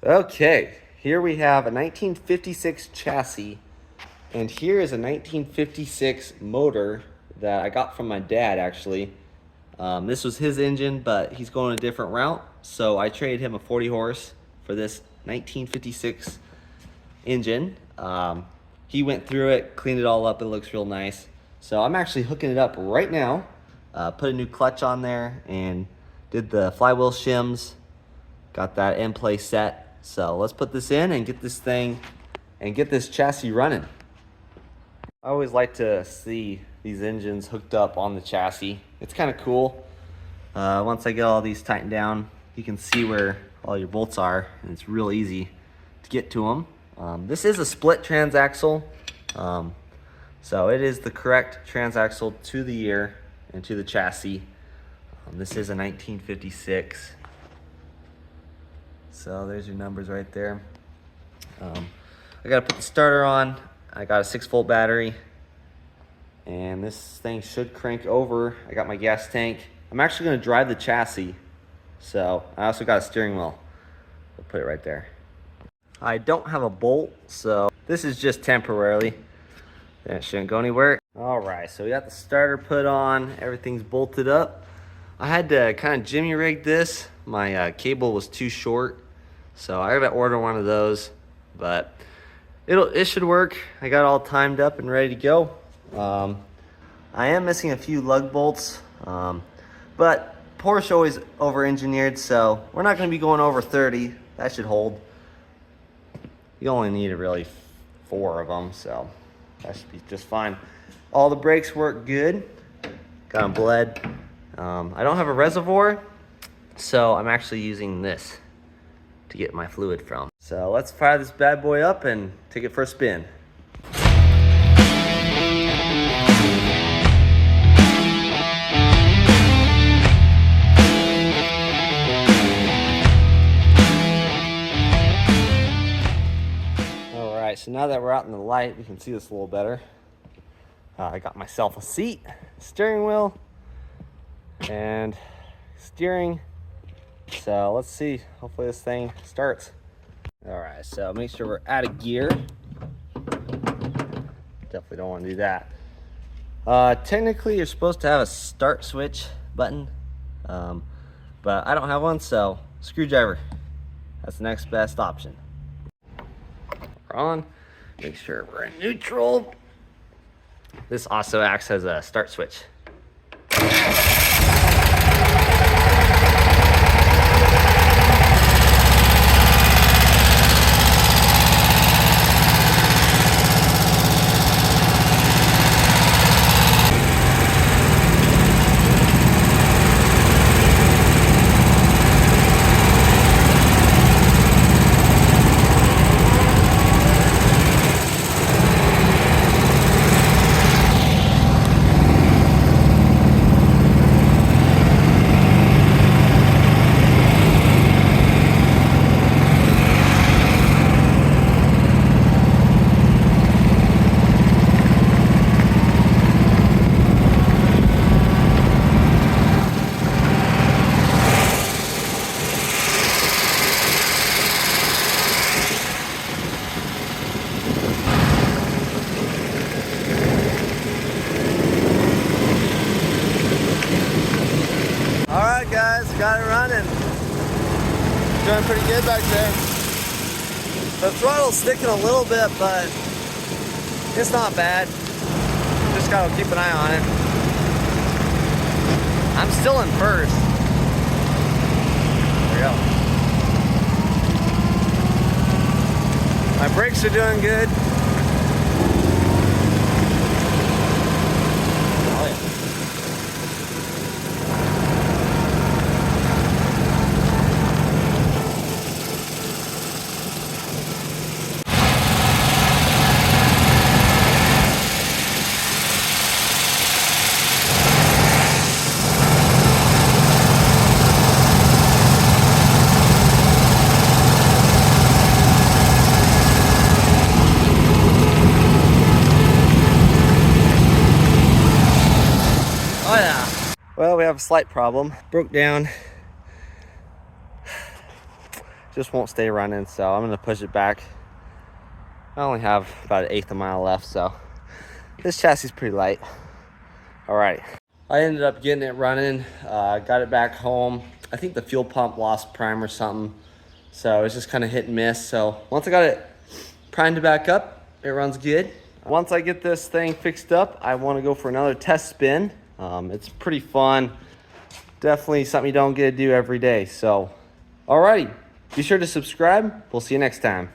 Okay, here we have a 1956 chassis, and here is a 1956 motor that I got from my dad actually. This was his engine, but he's going a different route, so I traded him a 40 horse for this 1956 engine. He went through it, cleaned it all up, it looks real nice. So I'm actually hooking it up right now. Put a new clutch on there and did the flywheel shims. Got that in place set. So let's put this in and get this thing and get this chassis running. I always like to see these engines hooked up on the chassis. It's kind of cool. Once I get all these tightened down, you can see where all your bolts are, and it's real easy to get to them. This is a split transaxle, so it is the correct transaxle to the ear and to the chassis. This is a 1956. So there's your numbers right there. I gotta put the starter on. I got a 6-volt battery, and this thing should crank over. I got my gas tank. I'm actually gonna drive the chassis, so I also got a steering wheel. I'll put it right there. I don't have a bolt, so this is just temporarily. That shouldn't go anywhere. All right, so we got the starter put on. Everything's bolted up. I had to kind of jimmy rig this. My cable was too short, so I gotta order one of those, but it should work. I got all timed up and ready to go. I am missing a few lug bolts, but Porsche always over-engineered, so we're not gonna be going over 30. That should hold. You only need really 4 of them, so that should be just fine. All the brakes work good. Got them bled. I don't have a reservoir, so I'm actually using this to get my fluid from. So let's fire this bad boy up and take it for a spin. All right, so now that we're out in the light, we can see this a little better. I got myself a seat, steering wheel, and steering. So let's see, hopefully this thing starts. All right, so make sure we're out of gear. Definitely don't want to do that. Technically you're supposed to have a start switch button, but I don't have one, so screwdriver. That's the next best option. We're on, make sure we're in neutral. This also acts as a start switch. Alright guys, got it running. Doing pretty good back there. The throttle's sticking a little bit, but it's not bad. Just gotta keep an eye on it. I'm still in first. There we go. My brakes are doing good. Well, we have a slight problem. Broke down. just won't stay running, so I'm gonna push it back. I only have about 1/8 of a mile left, so this chassis is pretty light. All right, I ended up getting it running, got it back home. I think the fuel pump lost prime or something, so it's just kind of hit and miss. So once I got it primed back up, it runs good. Once I get this thing fixed up, I want to go for another test spin. It's pretty fun. Definitely something you don't get to do every day. So, alrighty, be sure to subscribe. We'll see you next time.